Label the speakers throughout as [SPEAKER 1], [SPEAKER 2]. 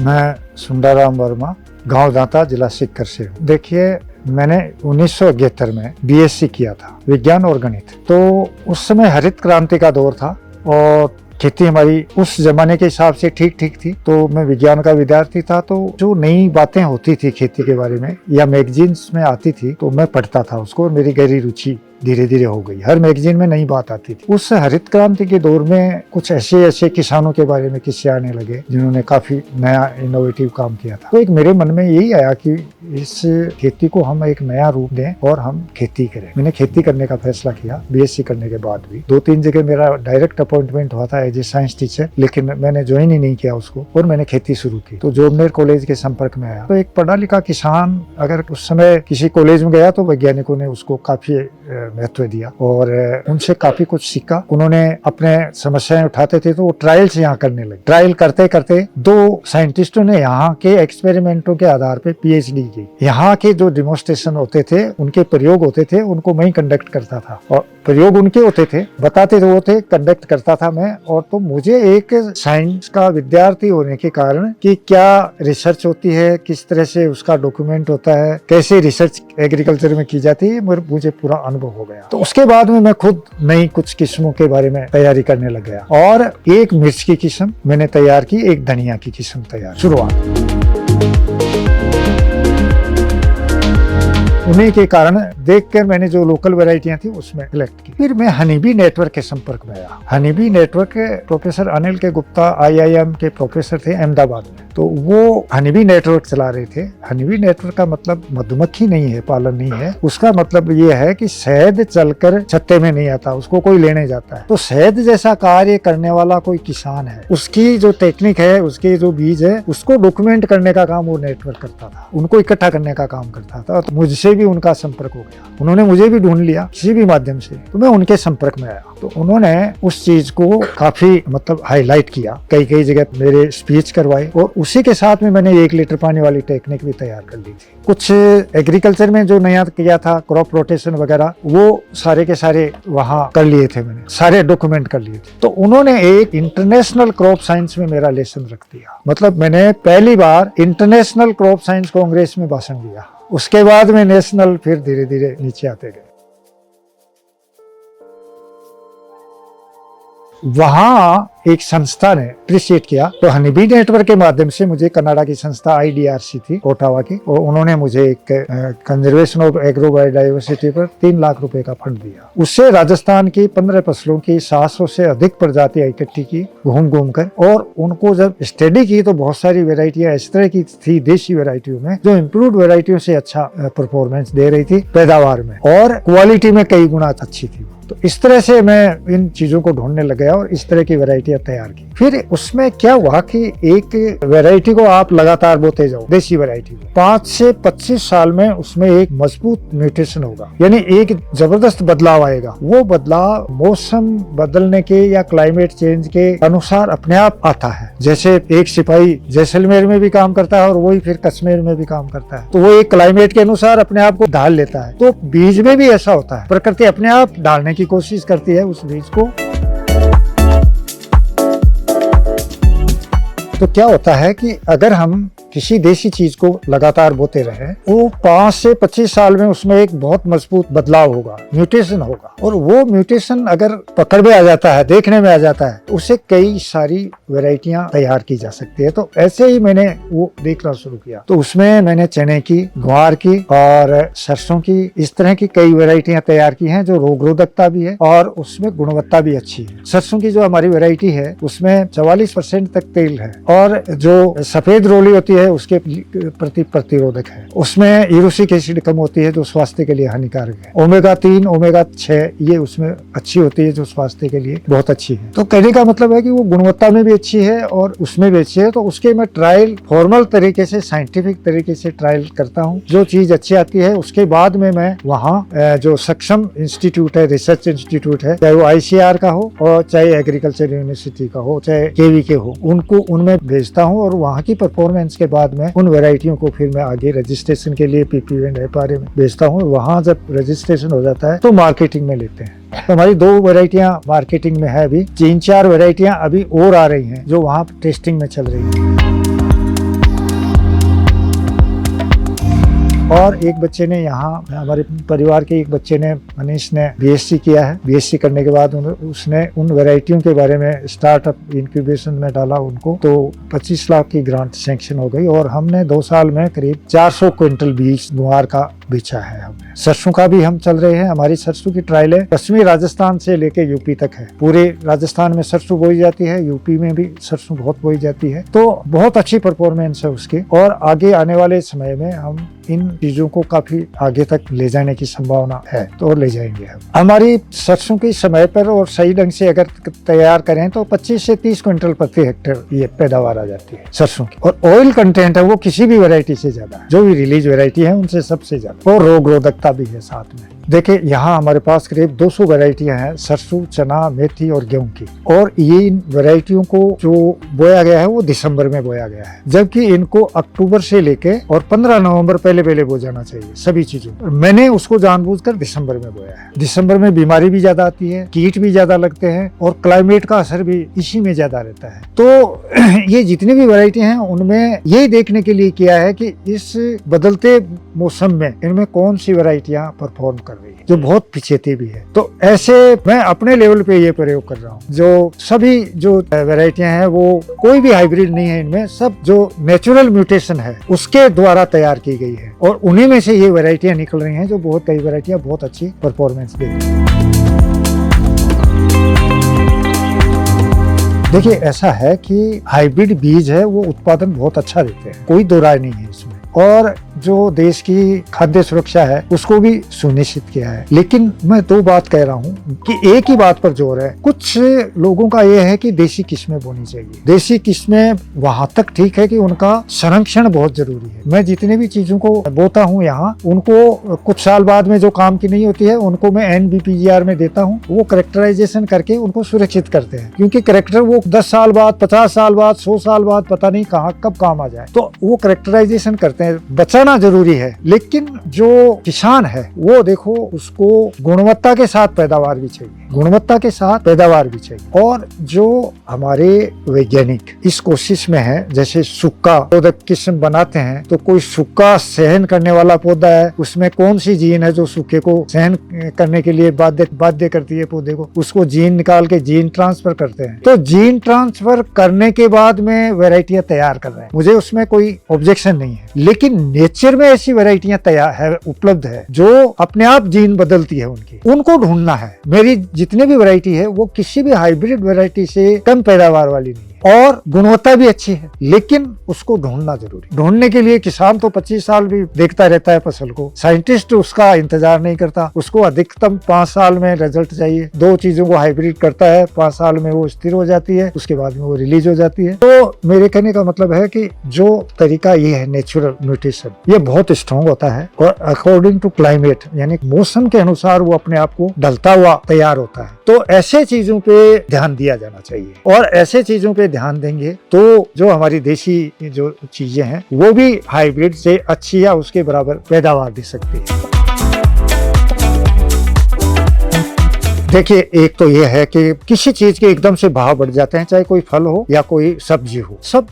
[SPEAKER 1] मैं सुंदराम वर्मा, गांव दांता, जिला सीकर से हूँ। देखिए, मैंने 1971 में बीएससी किया था, विज्ञान और गणित। तो उस समय हरित क्रांति का दौर था और खेती हमारी उस जमाने के हिसाब से ठीक थी। तो मैं विज्ञान का विद्यार्थी था, तो जो नई बातें होती थी खेती के बारे में या मैगजीन्स में आती थी, तो मैं पढ़ता था उसको और मेरी गहरी रुचि धीरे धीरे हो गई। हर मैगजीन में नई बात आती थी। उस हरित क्रांति के दौर में कुछ ऐसे किसानों के बारे में किस्से आने लगे जिन्होंने काफी नया इनोवेटिव काम किया था। तो एक मेरे मन में यही आया कि इस खेती को हम एक नया रूप दें और हम खेती करें। मैंने खेती करने का फैसला किया बीएससी करने के बाद भी। 2-3 जगह मेरा डायरेक्ट अपॉइंटमेंट हुआ था एज ए साइंस टीचर, लेकिन मैंने ज्वाइन ही नहीं किया उसको और मैंने खेती शुरू की। तो जोबनेर कॉलेज के संपर्क में आया। तो एक पढ़ा लिखा किसान अगर उस समय किसी कॉलेज में गया तो वैज्ञानिकों ने उसको काफी महत्व दिया और उनसे काफी कुछ सीखा। उन्होंने अपने समस्याएं उठाते थे तो वो ट्रायल्स यहाँ करने लगे। ट्रायल करते करते 2 साइंटिस्टों ने यहाँ के एक्सपेरिमेंटों के आधार पे पीएचडी की। यहाँ के जो डिमोन्स्ट्रेशन होते थे, उनके प्रयोग होते थे, उनको मैं ही कंडक्ट करता था और प्रयोग उनके होते थे, बताते तो वो थे, कंडक्ट करता था मैं। और तो मुझे एक साइंस का विद्यार्थी होने के कारण कि क्या रिसर्च होती है, किस तरह से उसका डॉक्यूमेंट होता है, कैसे रिसर्च एग्रीकल्चर में की जाती है, मुझे पूरा अनुभव हो गया। तो उसके बाद में मैं खुद नई कुछ किस्मों के बारे में तैयारी करने लग गया और एक मिर्च की किस्म मैंने तैयार की, एक धनिया की किस्म तैयार शुरुआत। उन्हीं के कारण देखकर मैंने जो लोकल वैरायटियां थी उसमें सिलेक्ट की। फिर मैं हनीबी नेटवर्क के संपर्क में आया। हनीबी नेटवर्क के प्रोफेसर अनिल के गुप्ता आईआईएम के प्रोफेसर थे अहमदाबाद में। तो वो हनीबी नेटवर्क चला रहे थे। हनीबी नेटवर्क का मतलब मधुमक्खी नहीं है, पालन नहीं है। उसका मतलब ये है कि शहद चलकर छत्ते में नहीं आता, उसको कोई लेने जाता है। तो शहद जैसा कार्य करने वाला कोई किसान है, उसकी जो टेक्निक है, उसके जो बीज है, उसको डॉक्यूमेंट करने का काम वो नेटवर्क करता था, उनको इकट्ठा करने का काम करता था। तो मुझसे भी उनका संपर्क हो गया। उन्होंने मुझे भी ढूंढ लिया किसी भी माध्यम से, तो मैं उनके संपर्क में आया। तो उन्होंने उस चीज को काफी हाईलाइट किया, कई जगह मेरे स्पीच करवाए और उसी के साथ में मैंने 1 लीटर पानी वाली टेक्निक भी तैयार कर ली थी। कुछ एग्रीकल्चर में जो नया किया था, क्रॉप रोटेशन वगैरह, वो सारे के सारे वहां कर लिए थे, मैंने सारे डॉक्यूमेंट कर लिए थे। तो उन्होंने एक इंटरनेशनल क्रॉप साइंस में मेरा लेसन रख दिया। मतलब मैंने पहली बार इंटरनेशनल क्रॉप साइंस कांग्रेस में भाषण दिया। उसके बाद में नेशनल, फिर धीरे धीरे नीचे आते गए। वहां एक संस्था ने अप्रिशिएट किया, तो हनीबी नेटवर्क के माध्यम से मुझे कनाडा की संस्था आईडीआरसी थी ओटावा की, और उन्होंने मुझे एक कंजर्वेशन ऑफ एग्रो बायोडाइवर्सिटी पर 3 लाख रुपए का फंड दिया। उससे राजस्थान की 15 फसलों की 700 से अधिक प्रजातियां इकट्ठी की घूम कर, और उनको जब स्टडी की तो बहुत सारी वेराइटियां इस तरह की थी देशी वेराइटियों में जो इम्प्रूव्ड वेराइटियों से अच्छा परफॉर्मेंस दे रही थी पैदावार में, और क्वालिटी में कई गुना अच्छी थी। तो इस तरह से मैं इन चीजों को ढूंढने लग गया और इस तरह की वैरायटियां तैयार की। फिर उसमें क्या हुआ कि एक वैरायटी को आप लगातार बोते जाओ, देशी वैरायटी को 5 से 25 साल में उसमें एक मजबूत म्यूटेशन होगा, यानी एक जबरदस्त बदलाव आएगा। वो बदलाव मौसम बदलने के या क्लाइमेट चेंज के अनुसार अपने आप आता है। जैसे एक सिपाही जैसलमेर में भी काम करता है और वही फिर कश्मीर में भी काम करता है, तो वो एक क्लाइमेट के अनुसार अपने आप को ढाल लेता है। तो बीज में भी ऐसा होता है, प्रकृति अपने आप डालने की कोशिश करती है उस बीज को। तो क्या होता है कि अगर हम किसी देशी चीज को लगातार बोते रहे, वो 5 से 25 साल में उसमें एक बहुत मजबूत बदलाव होगा, म्यूटेशन होगा, और वो म्यूटेशन अगर पकड़ में आ जाता है, देखने में आ जाता है, उससे कई सारी वैरायटियां तैयार की जा सकती है। तो ऐसे ही मैंने वो देखना शुरू किया। तो उसमें मैंने चने की, ग्वार की और सरसों की, इस तरह की कई वैरायटियां तैयार की हैं जो रोगरोधकता भी है और उसमें गुणवत्ता भी अच्छी है। सरसों की जो हमारी वैरायटी है उसमें 44% तक तेल है, और जो सफेद रोली होती है उसके प्रति प्रतिरोधक है। उसमें यूरिक एसिड कम होती है जो स्वास्थ्य के लिए हानिकारक है। ओमेगा 3, ओमेगा 6 ये उसमें अच्छी होती है जो स्वास्थ्य के लिए बहुत अच्छी है। तो कहने का मतलब है कि वो गुणवत्ता में भी अच्छी है और उसमें भी अच्छी है। तो उसके मैं ट्रायल फॉर्मल तरीके से, साइंटिफिक तरीके से ट्रायल करता हूँ। जो चीज अच्छी आती है उसके बाद में मैं वहाँ जो सक्षम इंस्टीट्यूट है, रिसर्च इंस्टीट्यूट है, चाहे वो ICAR का हो और चाहे एग्रीकल्चर यूनिवर्सिटी का हो, चाहे KVK हो, उनको उनमें भेजता हूँ और वहाँ की परफॉर्मेंस के बाद में उन वैरायटियों को फिर मैं आगे रजिस्ट्रेशन के लिए PPO एंड FRA में भेजता हूँ। वहाँ जब रजिस्ट्रेशन हो जाता है तो मार्केटिंग में लेते हैं। तो हमारी 2 वैरायटियाँ मार्केटिंग में है, अभी 3-4 वैरायटियाँ अभी और आ रही हैं जो वहाँ टेस्टिंग में चल रही है। और एक बच्चे ने यहाँ, हमारे परिवार के एक बच्चे ने, मनीष ने बीएससी किया है। बीएससी करने के बाद उसने उन वैरायटियों के बारे में स्टार्टअप इंक्यूबेशन में डाला उनको, तो 25 लाख की ग्रांट सैंक्शन हो गई और हमने 2 साल में करीब 400 क्विंटल बीज गुआर का बेचा है हमने। सरसों का भी हम चल रहे हैं। हमारी सरसों की ट्रायलें पश्चिमी राजस्थान से लेके यूपी तक है। पूरे राजस्थान में सरसों बोई जाती है, यूपी में भी सरसों बहुत बोई जाती है, तो बहुत अच्छी परफॉर्मेंस है उसकी। और आगे आने वाले समय में हम इन चीजों को काफी आगे तक ले जाने की संभावना है, तो ले जाएंगे हम। हमारी सरसों की समय पर और सही ढंग से अगर तैयार करें तो 25 से 30 क्विंटल प्रति हेक्टेयर ये पैदावार आ जाती है सरसों की। और ऑयल कंटेंट है वो किसी भी वैरायटी से ज्यादा है, जो भी रिलीज वैरायटी है उनसे सबसे ज्यादा। और रोग रोधकता भी है साथ में। देखिए यहाँ हमारे पास करीब 200 वैरायटियां हैं सरसों, चना, मेथी और गेहूं की। और ये इन वैरायटियों को जो बोया गया है वो दिसंबर में बोया गया है, जबकि इनको अक्टूबर से लेके और 15 नवंबर पहले बो जाना चाहिए सभी चीजों। मैंने उसको जानबूझकर दिसंबर में बोया है। दिसंबर में बीमारी भी ज्यादा आती है, कीट भी ज्यादा लगते हैं और क्लाइमेट का असर भी इसी में ज्यादा रहता है। तो ये जितनी भी वैरायटी हैं उनमें यही देखने के लिए किया है कि इस बदलते मौसम में इनमें कौन सी वैरायटियां परफॉर्म कर रही है, जो बहुत पिछेती भी है। तो ऐसे मैं अपने लेवल पे ये प्रयोग कर रहा हूँ। जो सभी जो वैरायटियां हैं वो कोई भी हाइब्रिड नहीं है, इनमें सब जो नेचुरल म्यूटेशन है उसके द्वारा तैयार की गई है और उन्हीं में से ये वैरायटियां निकल रही हैं, जो बहुत कई वैरायटियां बहुत अच्छी परफॉर्मेंस देती हैं। देखिए ऐसा है कि हाइब्रिड बीज है वो उत्पादन बहुत अच्छा देते हैं, कोई दो राय नहीं है इसमें। और जो देश की खाद्य सुरक्षा है उसको भी सुनिश्चित किया है। लेकिन मैं 2 बात कह रहा हूँ कि एक ही बात पर जोर है। कुछ लोगों का ये है कि देशी किस्में बोनी चाहिए। देशी किस्में वहां तक ठीक है कि उनका संरक्षण बहुत जरूरी है। मैं जितने भी चीजों को बोता हूँ यहाँ, उनको कुछ साल बाद में जो काम की नहीं होती है उनको मैं NBPGR में देता हूँ। वो करेक्टराइजेशन करके उनको सुरक्षित करते हैं, क्योंकि करेक्टर वो 10 साल बाद, 50 साल बाद, 100 साल बाद पता नहीं कहाँ कब काम आ जाए, तो वो करेक्टराइजेशन करते हैं। बचाना जरूरी है, लेकिन जो किसान है वो देखो उसको गुणवत्ता के साथ पैदावार भी चाहिए, गुणवत्ता के साथ पैदावार भी चाहिए। और जो हमारे वैज्ञानिक इस कोशिश में है, जैसे सूखा पौधा किस्म बनाते हैं, तो कोई सूखा सहन करने वाला पौधा है, उसमें कौन सी जीन है जो सूखे को सहन करने के लिए बाध्य करती है पौधे को, उसको जीन निकाल के जीन ट्रांसफर करते हैं। तो जीन ट्रांसफर करने के बाद में वैरायटियां तैयार कर रहे हैं, मुझे उसमें कोई ऑब्जेक्शन नहीं है। लेकिन नेचर में ऐसी वैरायटियां तैयार है, उपलब्ध है, जो अपने आप जीन बदलती है, उनको ढूंढना है। मेरी जितनी भी वैरायटी है वो किसी भी हाइब्रिड वैरायटी से कम पैदावार वाली नहीं है और गुणवत्ता भी अच्छी है, लेकिन उसको ढूंढना जरूरी। ढूंढने के लिए किसान तो 25 साल भी देखता रहता है फसल को, साइंटिस्ट उसका इंतजार नहीं करता, उसको अधिकतम 5 साल में रिजल्ट चाहिए। 2 चीजों को हाइब्रिड करता है, 5 साल में वो स्थिर हो जाती है, उसके बाद में वो रिलीज हो जाती है। तो मेरे कहने का मतलब है कि जो तरीका ये है नेचुरल म्यूटेशन, ये बहुत स्ट्रॉन्ग होता है और अकॉर्डिंग टू क्लाइमेट, यानी मौसम के अनुसार वो अपने आप को ढलता हुआ तैयार होता है। तो ऐसे चीजों पे ध्यान दिया जाना चाहिए और ऐसे चीजों पे ध्यान देंगे तो जो हमारी देशी जो चीजें हैं वो भी हाइब्रिड से अच्छी या उसके बराबर पैदावार दे सकती है। देखिए एक तो ये है कि किसी चीज के एकदम से भाव बढ़ जाते हैं, चाहे कोई फल हो या कोई सब्जी हो, सब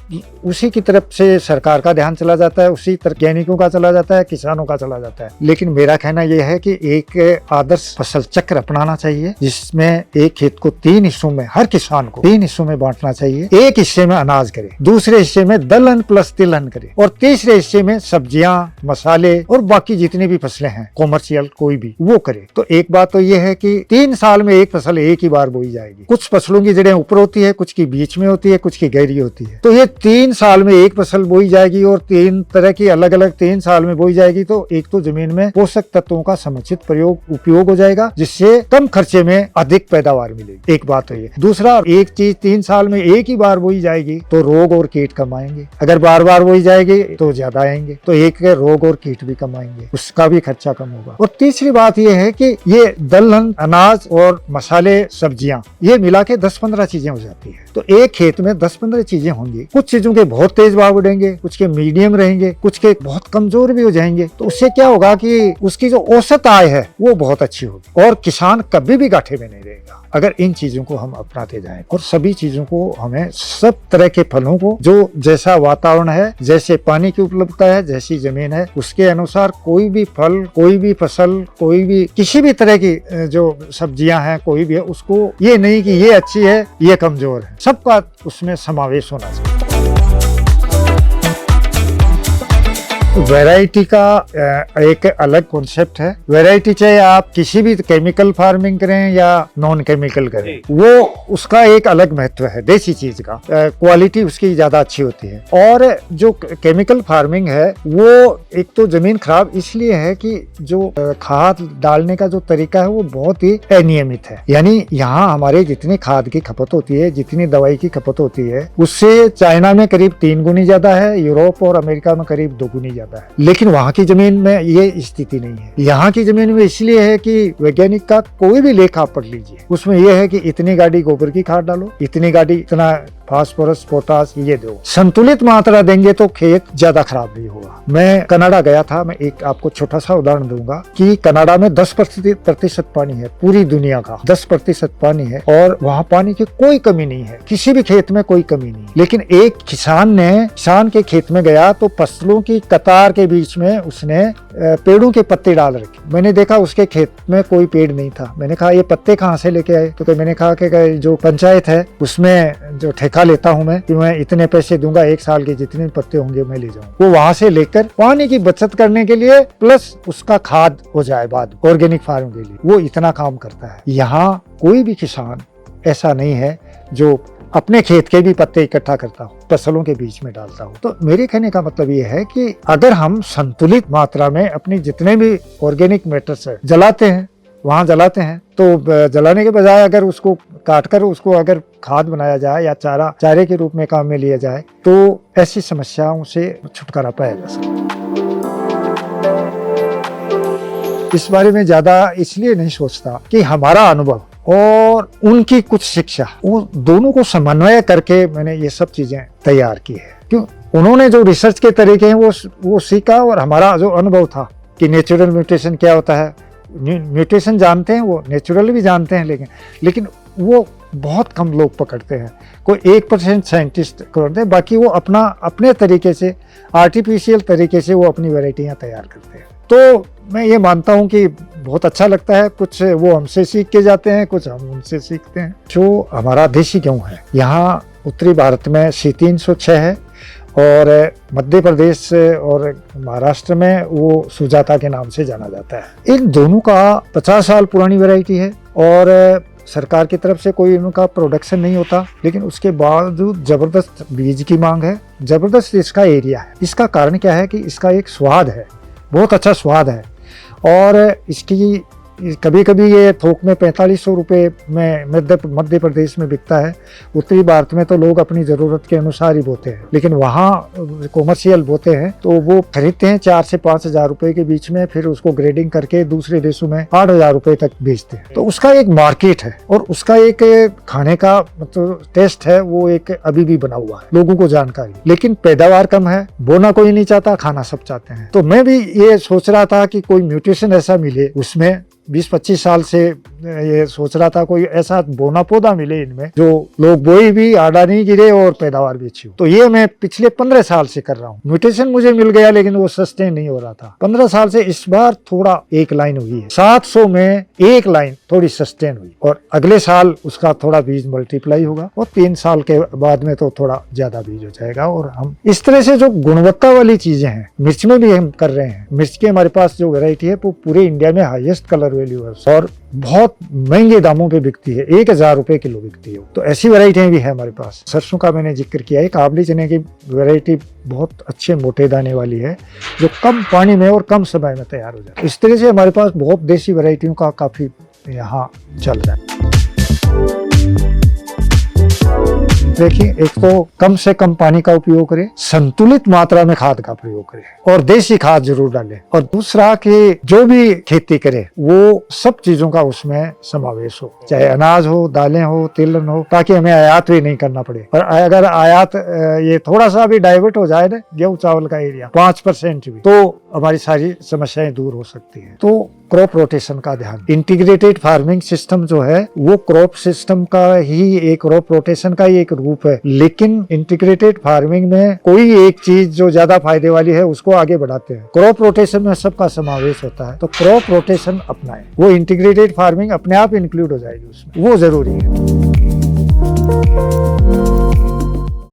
[SPEAKER 1] उसी की तरफ से सरकार का ध्यान चला जाता है, उसी तरफ वैज्ञानिकों का चला जाता है, किसानों का चला जाता है। लेकिन मेरा कहना यह है कि एक आदर्श फसल चक्र अपनाना चाहिए, जिसमें एक खेत को 3 हिस्सों में, हर किसान को 3 हिस्सों में बांटना चाहिए। एक हिस्से में अनाज करे, दूसरे हिस्से में दलहन प्लस तिलहन करे और तीसरे हिस्से में सब्जियां, मसाले और बाकी जितनी भी फसलें हैं कॉमर्शियल कोई भी, वो करे। तो एक बात तो ये है कि 3 साल में एक फसल एक ही बार बोई जाएगी। कुछ फसलों की जड़ें ऊपर होती है, कुछ की बीच में होती है, कुछ की गहरी होती है। तो ये 3 साल में एक फसल बोई जाएगी और 3 तरह की अलग अलग 3 साल में बोई जाएगी। तो एक तो जमीन में पोषक तत्वों का समुचित उपयोग हो जाएगा, जिससे कम खर्चे में अधिक पैदावार मिलेगी। एक बात तो ये। दूसरा, एक चीज 3 साल में एक ही बार बोई जाएगी तो रोग और कीट कम आएंगे। अगर बार बार बोई जाएगी तो ज्यादा आएंगे, तो एक रोग और कीट भी कम आएंगे, उसका भी खर्चा कम होगा। और तीसरी बात ये है कि ये दलहन, अनाज और मसाले, सब्जियां, ये मिला के 10-15 चीजें हो जाती है। तो एक खेत में 10-15 चीजें होंगी। कुछ चीजों के बहुत तेज भाव बढ़ेंगे, कुछ के मीडियम रहेंगे, कुछ के बहुत कमजोर भी हो जाएंगे। तो उससे क्या होगा कि उसकी जो औसत आय है वो बहुत अच्छी होगी और किसान कभी भी घाटे में नहीं रहेगा। अगर इन चीजों को हम अपनाते जाएं और सभी चीजों को हमें सब तरह के फलों को जो जैसा वातावरण है, जैसे पानी की उपलब्धता है, जैसी जमीन है, उसके अनुसार कोई भी फल, कोई भी फसल, कोई भी किसी भी तरह की जो सब्जियां हैं, कोई भी है, उसको ये नहीं कि ये अच्छी है ये कमजोर है, सबका उसमें समावेश होना चाहिए। वैरायटी का एक अलग कॉन्सेप्ट है। वैरायटी चाहे आप किसी भी केमिकल फार्मिंग करें या नॉन केमिकल करें, वो उसका एक अलग महत्व है। देसी चीज का क्वालिटी उसकी ज्यादा अच्छी होती है। और जो केमिकल फार्मिंग है वो एक तो जमीन खराब इसलिए है कि जो खाद डालने का जो तरीका है वो बहुत ही अनियमित है। यानी यहाँ हमारे जितनी खाद की खपत होती है, जितनी दवाई की खपत होती है, उससे चाइना में करीब 3 गुनी ज्यादा है, यूरोप और अमेरिका में करीब 2 गुनी ज्यादा है। लेकिन वहाँ की जमीन में ये स्थिति नहीं है। यहाँ की जमीन में इसलिए है कि वैज्ञानिक का कोई भी लेख आप पढ़ लीजिए, उसमें यह है कि इतनी गाड़ी गोबर की खाद डालो, इतनी गाड़ी इतना फास्फोरस, पोटास ये दो, संतुलित मात्रा देंगे तो खेत ज्यादा खराब नहीं होगा। मैं कनाडा गया था, मैं एक आपको छोटा सा उदाहरण दूंगा कि कनाडा में 10% पानी है, पूरी दुनिया का 10% पानी है और वहाँ पानी की कोई कमी नहीं है, किसी भी खेत में कोई कमी नहीं। लेकिन एक किसान के खेत में गया तो फसलों की कतार के बीच में उसने पेड़ों के पत्ते डाल रखे। मैंने देखा उसके खेत में कोई पेड़ नहीं था। मैंने कहा ये पत्ते कहाँ से लेके आए? तो मैंने कहा कि जो पंचायत है उसमें जो ठेका लेता हूँ मैं, कि मैं इतने पैसे दूंगा, 1 साल के जितने पत्ते होंगे मैं ले जाऊँ। वो वहां से लेकर पानी की बचत करने के लिए प्लस उसका खाद हो जाए बाद ऑर्गेनिक फार्म के लिए, वो इतना काम करता है। यहाँ कोई भी किसान ऐसा नहीं है जो अपने खेत के भी पत्ते इकट्ठा करता हो, फसलों के बीच में डालता हो। तो मेरे कहने का मतलब ये है कि अगर हम संतुलित मात्रा में अपनी जितने भी ऑर्गेनिक मैटर्स है वहाँ जलाते हैं, तो जलाने के बजाय अगर उसको काटकर उसको अगर खाद बनाया जाए या चारे के रूप में काम में लिया जाए, तो ऐसी समस्याओं से छुटकारा पाया जा सकता है। इस बारे में ज्यादा इसलिए नहीं सोचता कि हमारा अनुभव और उनकी कुछ शिक्षा, वो दोनों को समन्वय करके मैंने ये सब चीजें तैयार की है। क्यों? उन्होंने जो रिसर्च के तरीके हैं वो सीखा, और हमारा जो अनुभव था कि नेचुरल म्यूटेशन क्या होता है, म्यूटेशन जानते हैं, वो नेचुरल भी जानते हैं, लेकिन वो बहुत कम लोग पकड़ते हैं। कोई 1% साइंटिस्ट करते हैं, बाकी वो अपने तरीके से, आर्टिफिशियल तरीके से वो अपनी वैरायटियां तैयार करते हैं। तो मैं ये मानता हूँ कि बहुत अच्छा लगता है। कुछ वो हमसे सीख के जाते हैं, कुछ हम उनसे सीखते हैं। जो हमारा देसी गेहूँ है, यहाँ उत्तरी भारत में C306 है और मध्य प्रदेश और महाराष्ट्र में वो सुजाता के नाम से जाना जाता है। इन दोनों का 50 साल पुरानी वैरायटी है और सरकार की तरफ से कोई इनका प्रोडक्शन नहीं होता, लेकिन उसके बावजूद जबरदस्त बीज की मांग है, जबरदस्त इसका एरिया है। इसका कारण क्या है कि इसका एक स्वाद है, बहुत अच्छा स्वाद है, और इसकी कभी कभी ये थोक में 4500 रुपये में मध्य प्रदेश में बिकता है। उत्तरी भारत में तो लोग अपनी ज़रूरत के अनुसार ही बोते हैं, लेकिन वहाँ कॉमर्शियल बोते हैं तो वो खरीदते हैं 4 से 5 हज़ार रुपये के बीच में, फिर उसको ग्रेडिंग करके दूसरे देशों में 8 हज़ार रुपये तक बेचते हैं। तो उसका एक मार्केट है और उसका एक खाने का मतलब टेस्ट है, वो एक अभी भी बना हुआ है, लोगों को जानकारी। लेकिन पैदावार कम है, बोना कोई नहीं चाहता, खाना सब चाहते हैं। तो मैं भी ये सोच रहा था कि कोई म्यूटेशन ऐसा मिले, उसमें 20-25 साल से ये सोच रहा था कोई ऐसा बोना पौधा मिले इनमें जो लोग बोई भी, आड़ा नहीं गिरे और पैदावार भी अच्छी हो। तो ये मैं पिछले 15 साल से कर रहा हूँ। म्यूटेशन मुझे मिल गया लेकिन वो सस्टेन नहीं हो रहा था। 15 साल से इस बार थोड़ा एक लाइन हुई है, 700 में एक लाइन थोड़ी सस्टेन हुई, और अगले साल उसका थोड़ा बीज मल्टीप्लाई होगा और 3 साल के बाद में तो थोड़ा ज्यादा बीज हो जाएगा। और हम इस तरह से जो गुणवत्ता वाली चीजें हैं, मिर्च में भी हम कर रहे हैं। मिर्च की हमारे पास जो वेरायटी है वो पूरे इंडिया में हाईएस्ट कलर वैल्यू है और बहुत महंगे दामों पे बिकती है, 1000 रुपए किलो बिकती है। तो ऐसी वैरायटियां भी है हमारे पास। सरसों का मैंने जिक्र किया है, काबली चने की वैरायटी बहुत अच्छे मोटे दाने वाली है जो कम पानी में और कम समय में तैयार हो जाए। इस तरह से हमारे पास बहुत देसी वैरायटियों का काफी यहाँ चल रहा है। देखिए, एक तो कम से कम पानी का उपयोग करें, संतुलित मात्रा में खाद का प्रयोग करें और देसी खाद जरूर डालें। और दूसरा कि जो भी खेती करे वो सब चीजों का उसमें समावेश हो, चाहे अनाज हो, दालें हो, तिलहन हो, ताकि हमें आयात भी नहीं करना पड़े। और अगर आयात ये थोड़ा सा भी डाइवर्ट हो जाए ना, गेहूं चावल का एरिया 5% भी, तो हमारी सारी समस्याएं दूर हो सकती है। तो क्रॉप रोटेशन का ध्यान। इंटीग्रेटेड फार्मिंग सिस्टम जो है वो क्रॉप सिस्टम का ही एक क्रॉप रोटेशन का ही एक रूप है, लेकिन इंटीग्रेटेड फार्मिंग में कोई एक चीज जो ज्यादा फायदे वाली है उसको आगे बढ़ाते हैं। क्रॉप रोटेशन में सबका समावेश होता है, तो क्रॉप रोटेशन अपनाएं, वो इंटीग्रेटेड फार्मिंग अपने आप इंक्लूड हो जाएगी उसमें, वो जरूरी है।